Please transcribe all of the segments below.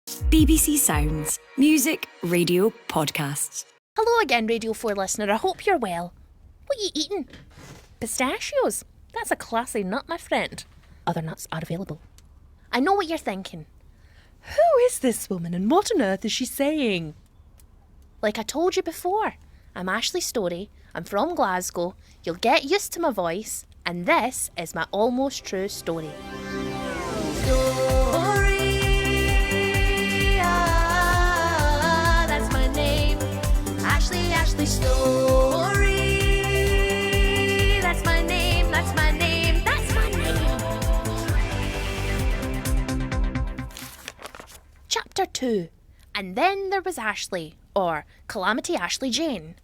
BBC Sounds. Music, radio, podcasts. Hello again, Radio 4 listener. I hope you're well. What are you eating? Pistachios? That's a classy nut, my friend. Other nuts are available. I know what you're thinking. Who is this woman and what on earth is she saying? Like I told you before, I'm Ashley Storrie. I'm from Glasgow. You'll get used to my voice. And this is my almost true story. That's my name. Ashley Storrie. That's my name. That's my name. That's my name. Chapter 2. And then there was Ashley, or Calamity Ashley Jane.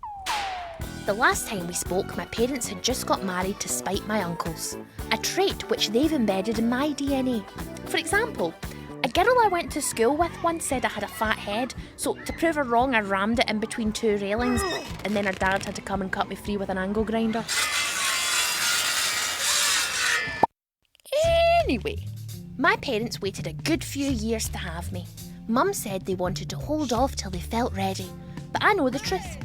The last time we spoke, my parents had just got married to spite my uncles, a trait which they've embedded in my DNA. For example, a girl I went to school with once said I had a fat head, so to prove her wrong I rammed it in between two railings, and then her dad had to come and cut me free with an angle grinder. Anyway, my parents waited a good few years to have me. Mum said they wanted to hold off till they felt ready, but I know the truth.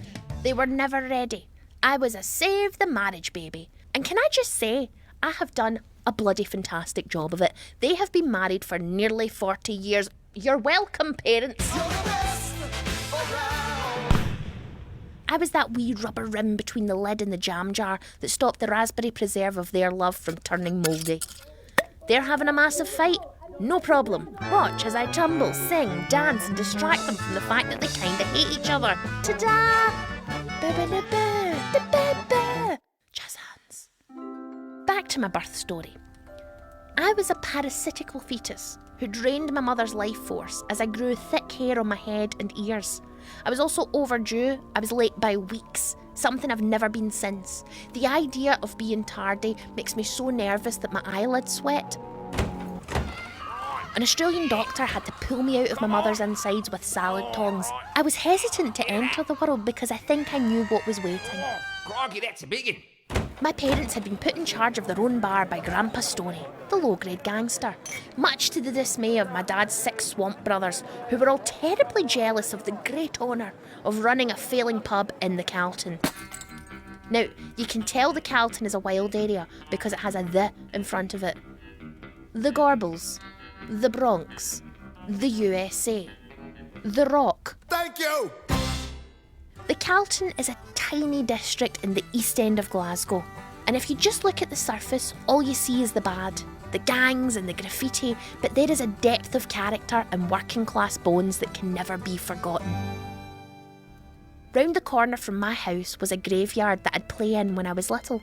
They were never ready. I was a save the marriage baby. And can I just say, I have done a bloody fantastic job of it. They have been married for nearly 40 years. You're welcome, parents. I was that wee rubber rim between the lid and the jam jar that stopped the raspberry preserve of their love from turning mouldy. They're having a massive fight. No problem. Watch as I tumble, sing, dance and distract them from the fact that they kinda hate each other. Ta-da! Jazz hands. Back to my birth story. I was a parasitical fetus who drained my mother's life force as I grew thick hair on my head and ears. I was also overdue. I was late by weeks, something I've never been since. The idea of being tardy makes me so nervous that my eyelids sweat. An Australian doctor had to pull me out of my mother's insides with salad tongs. I was hesitant to enter the world because I think I knew what was waiting. Groggy, that's a big one. My parents had been put in charge of their own bar by Grandpa Storrie, the low-grade gangster, much to the dismay of my dad's 6 swamp brothers, who were all terribly jealous of the great honour of running a failing pub in the Carlton. Now, you can tell the Carlton is a wild area because it has a "the" in front of it. The Gorbals. The Bronx, the USA, the Rock. Thank you! The Carlton is a tiny district in the east end of Glasgow, and if you just look at the surface, all you see is the bad, the gangs and the graffiti, but there is a depth of character and working class bones that can never be forgotten. Round the corner from my house was a graveyard that I'd play in when I was little,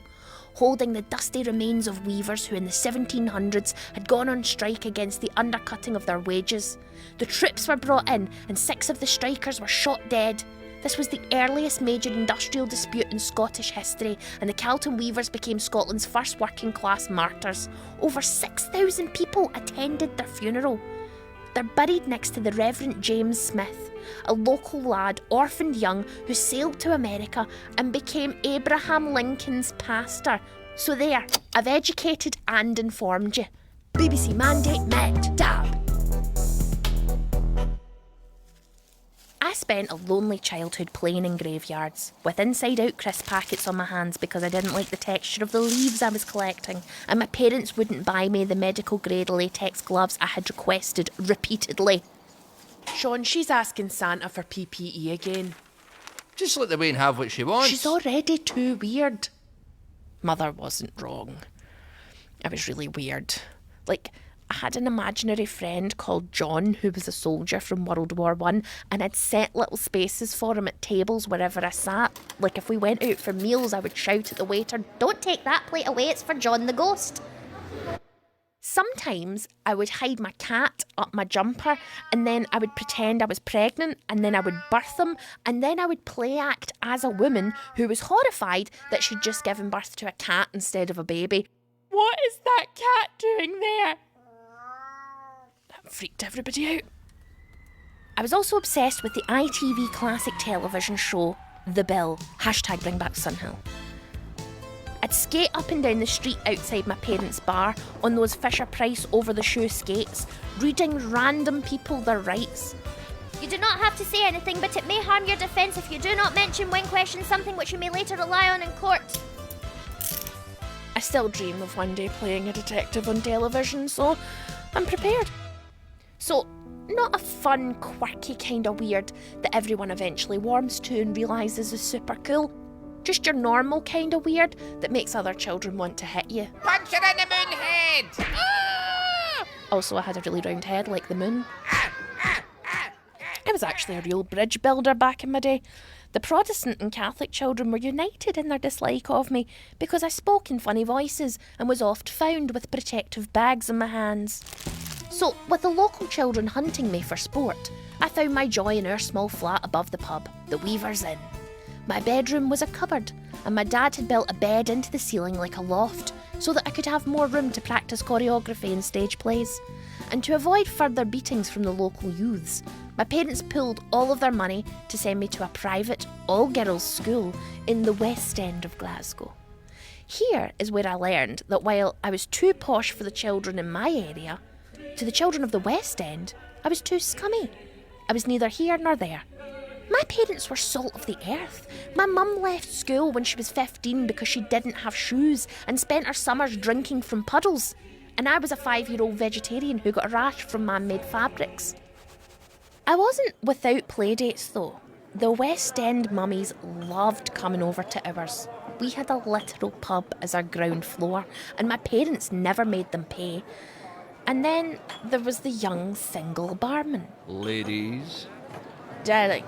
holding the dusty remains of weavers who in the 1700s had gone on strike against the undercutting of their wages. The troops were brought in and 6 of the strikers were shot dead. This was the earliest major industrial dispute in Scottish history, and the Carlton weavers became Scotland's first working class martyrs. Over 6,000 people attended their funeral. They're buried next to the Reverend James Smith, a local lad, orphaned young, who sailed to America and became Abraham Lincoln's pastor. So there, I've educated and informed you. BBC mandate met. Dab. I spent a lonely childhood playing in graveyards, with inside-out crisp packets on my hands because I didn't like the texture of the leaves I was collecting, and my parents wouldn't buy me the medical-grade latex gloves I had requested repeatedly. Sean, she's asking Santa for PPE again. Just let the Wayne have what she wants. She's already too weird. Mother wasn't wrong. I was really weird. Like, I had an imaginary friend called John who was a soldier from World War I, and I'd set little spaces for him at tables wherever I sat. Like if we went out for meals, I would shout at the waiter, "Don't take that plate away, it's for John the Ghost." Sometimes I would hide my cat up my jumper, and then I would pretend I was pregnant, and then I would birth him, and then I would play act as a woman who was horrified that she'd just given birth to a cat instead of a baby. What is that cat doing there? That freaked everybody out. I was also obsessed with the ITV classic television show The Bill, #BringBackSunhill. I'd skate up and down the street outside my parents' bar on those Fisher-Price over-the-shoe skates, reading random people their rights. You do not have to say anything, but it may harm your defence if you do not mention when questioned something which you may later rely on in court. I still dream of one day playing a detective on television, so I'm prepared. So, not a fun, quirky kind of weird that everyone eventually warms to and realises is super cool. Just your normal kind of weird that makes other children want to hit you. Punch her in the moon head! Also, I had a really round head like the moon. I was actually a real bridge builder back in my day. The Protestant and Catholic children were united in their dislike of me because I spoke in funny voices and was oft found with protective bags in my hands. So, with the local children hunting me for sport, I found my joy in our small flat above the pub, the Weaver's Inn. My bedroom was a cupboard, and my dad had built a bed into the ceiling like a loft so that I could have more room to practice choreography and stage plays. And to avoid further beatings from the local youths, my parents pooled all of their money to send me to a private, all-girls school in the West End of Glasgow. Here is where I learned that while I was too posh for the children in my area, to the children of the West End, I was too scummy. I was neither here nor there. My parents were salt of the earth. My mum left school when she was 15 because she didn't have shoes and spent her summers drinking from puddles. And I was a 5-year-old vegetarian who got a rash from man-made fabrics. I wasn't without playdates though. The West End mummies loved coming over to ours. We had a literal pub as our ground floor, and my parents never made them pay. And then there was the young single barman. Ladies. Darling,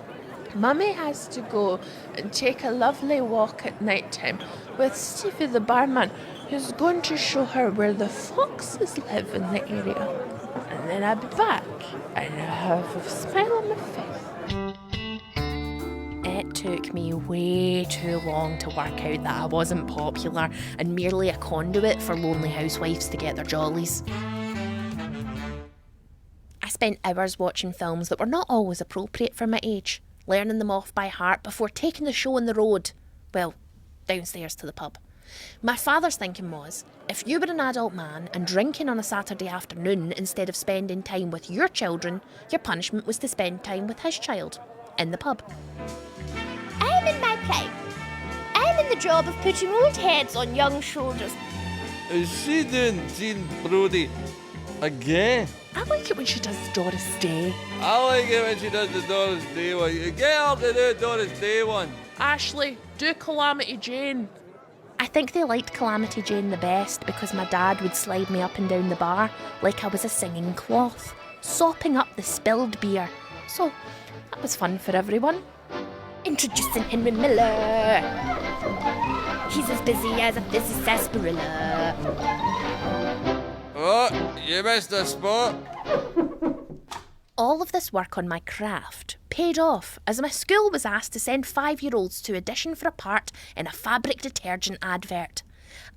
Mummy has to go and take a lovely walk at night time with Stevie the barman, who's going to show her where the foxes live in the area. And then I'll be back and I'll have a smile on my face. It took me way too long to work out that I wasn't popular and merely a conduit for lonely housewives to get their jollies. I spent hours watching films that were not always appropriate for my age, learning them off by heart before taking the show on the road. Well, downstairs to the pub. My father's thinking was, if you were an adult man and drinking on a Saturday afternoon instead of spending time with your children, your punishment was to spend time with his child, in the pub. I am in my prime. I am in the job of putting old heads on young shoulders. Is she doing Jean Brodie again? I like it when she does Doris Day. I like it when she does the Doris Day one. Get her to do Doris Day one. Ashley, do Calamity Jane. I think they liked Calamity Jane the best because my dad would slide me up and down the bar like I was a singing cloth, sopping up the spilled beer. So, that was fun for everyone. Introducing Henry Miller. He's as busy as a busy sarsaparilla. Oh, you missed a spot. All of this work on my craft paid off as my school was asked to send 5-year-olds to audition for a part in a fabric detergent advert.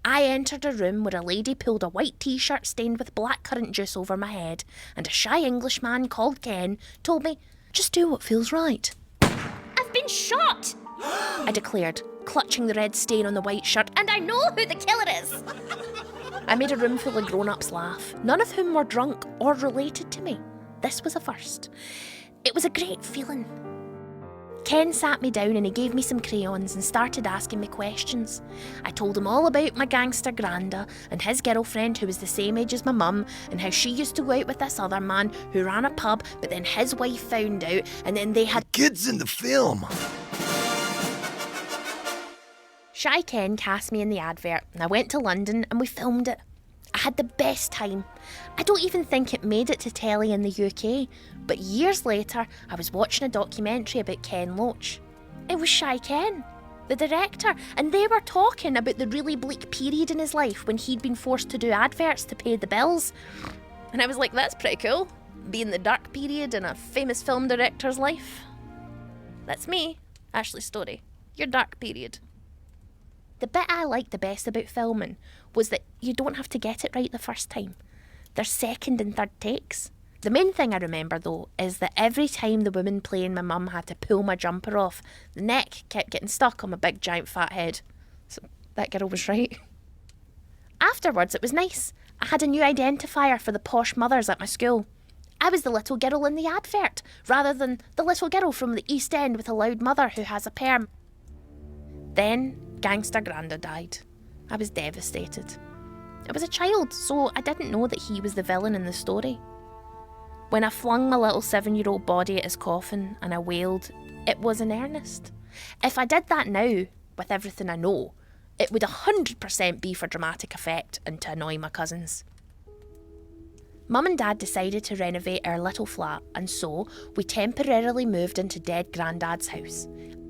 I entered a room where a lady pulled a white t-shirt stained with blackcurrant juice over my head, and a shy Englishman called Ken told me, "Just do what feels right." I've been shot! I declared, clutching the red stain on the white shirt, And I know who the killer is! I made a room full of grown-ups laugh, none of whom were drunk or related to me. This was a first. It was a great feeling. Ken sat me down and he gave me some crayons and started asking me questions. I told him all about my gangster granda and his girlfriend who was the same age as my mum, and how she used to go out with this other man who ran a pub, but then his wife found out and then they had Kids in the film. Shy Ken cast me in the advert and I went to London and we filmed it. I had the best time. I don't even think it made it to telly in the UK, but years later I was watching a documentary about Ken Loach. It was Shy Ken, the director, and they were talking about the really bleak period in his life when he'd been forced to do adverts to pay the bills. And I was like, that's pretty cool, being the dark period in a famous film director's life. That's me, Ashley Storrie, your dark period. The bit I liked the best about filming was that you don't have to get it right the first time. There's second and third takes. The main thing I remember though is that every time the woman playing my mum had to pull my jumper off, the neck kept getting stuck on my big giant fat head. So that girl was right. Afterwards, it was nice. I had a new identifier for the posh mothers at my school. I was the little girl in the advert, rather than the little girl from the East End with a loud mother who has a perm. Then, Gangster Granda died. I was devastated. I was a child, so I didn't know that he was the villain in the story. When I flung my little 7-year-old body at his coffin and I wailed, it was in earnest. If I did that now, with everything I know, it would 100% be for dramatic effect and to annoy my cousins. Mum and Dad decided to renovate our little flat, and so we temporarily moved into dead Grandad's house.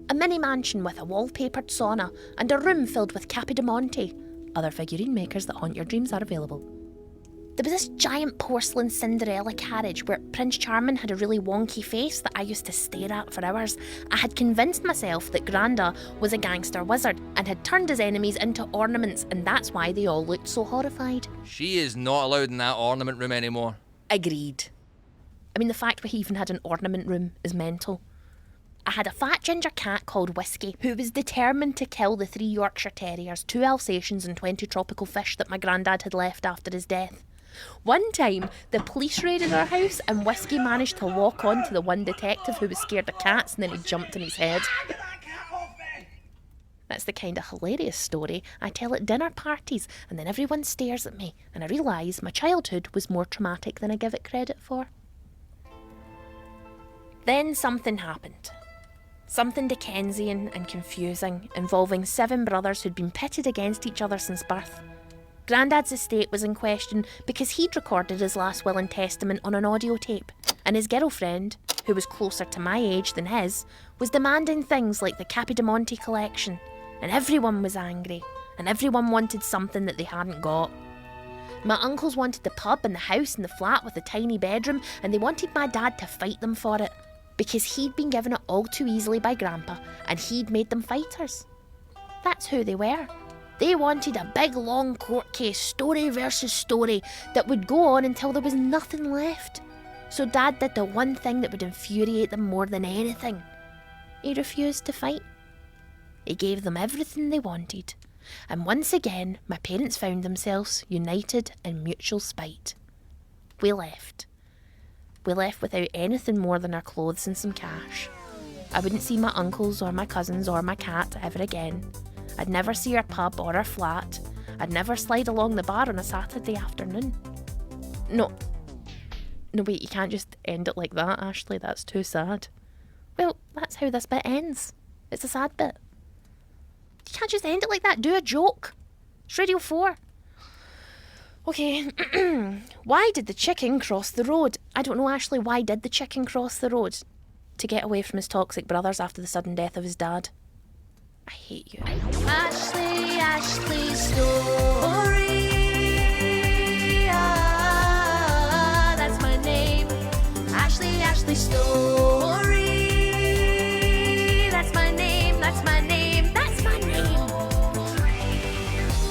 A mini mansion with a wallpapered sauna and a room filled with Capi de Monte. Other figurine makers that haunt your dreams are available. There was this giant porcelain Cinderella carriage where Prince Charming had a really wonky face that I used to stare at for hours. I had convinced myself that Granda was a gangster wizard and had turned his enemies into ornaments, and that's why they all looked so horrified. She is not allowed in that ornament room anymore. Agreed. I mean, the fact we even had an ornament room is mental. I had a fat ginger cat called Whiskey, who was determined to kill the 3 Yorkshire Terriers, 2 Alsatians and 20 tropical fish that my granddad had left after his death. One time, the police raided our house and Whiskey managed to walk on to the one detective who was scared of cats, and then he jumped on his head. That's the kind of hilarious story I tell at dinner parties, and then everyone stares at me and I realise my childhood was more traumatic than I give it credit for. Then something happened. Something Dickensian and confusing, involving 7 brothers who'd been pitted against each other since birth. Grandad's estate was in question because he'd recorded his last will and testament on an audio tape, and his girlfriend, who was closer to my age than his, was demanding things like the Capi de Monte collection, and everyone was angry, and everyone wanted something that they hadn't got. My uncles wanted the pub and the house and the flat with the tiny bedroom, and they wanted my dad to fight them for it, because he'd been given it all too easily by Grandpa, and he'd made them fighters. That's who they were. They wanted a big long court case, story versus story, that would go on until there was nothing left. So Dad did the one thing that would infuriate them more than anything. He refused to fight. He gave them everything they wanted. And once again, my parents found themselves united in mutual spite. We left. We left without anything more than our clothes and some cash. I wouldn't see my uncles or my cousins or my cat ever again. I'd never see our pub or our flat. I'd never slide along the bar on a Saturday afternoon. No wait, you can't just end it like that, Ashley. That's too sad. Well, that's how this bit ends. It's a sad bit. You can't just end it like that. Do a joke. It's Radio 4. Okay. Why did the chicken cross the road? I don't know, Ashley. Why did the chicken cross the road? To get away from his toxic brothers after the sudden death of his dad. I hate you. Ashley Storrie. That's my name. Ashley Storrie. That's my name. That's my name. That's my name.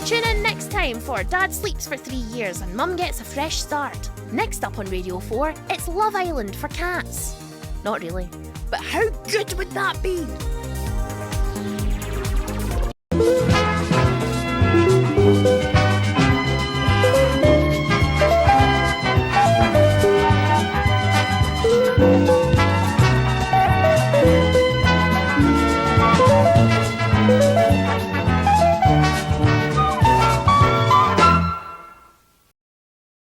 Tune in next time for Dad sleeps for 3 years and Mum gets a fresh start. Next up on Radio 4, it's Love Island for cats. Not really. But how good would that be?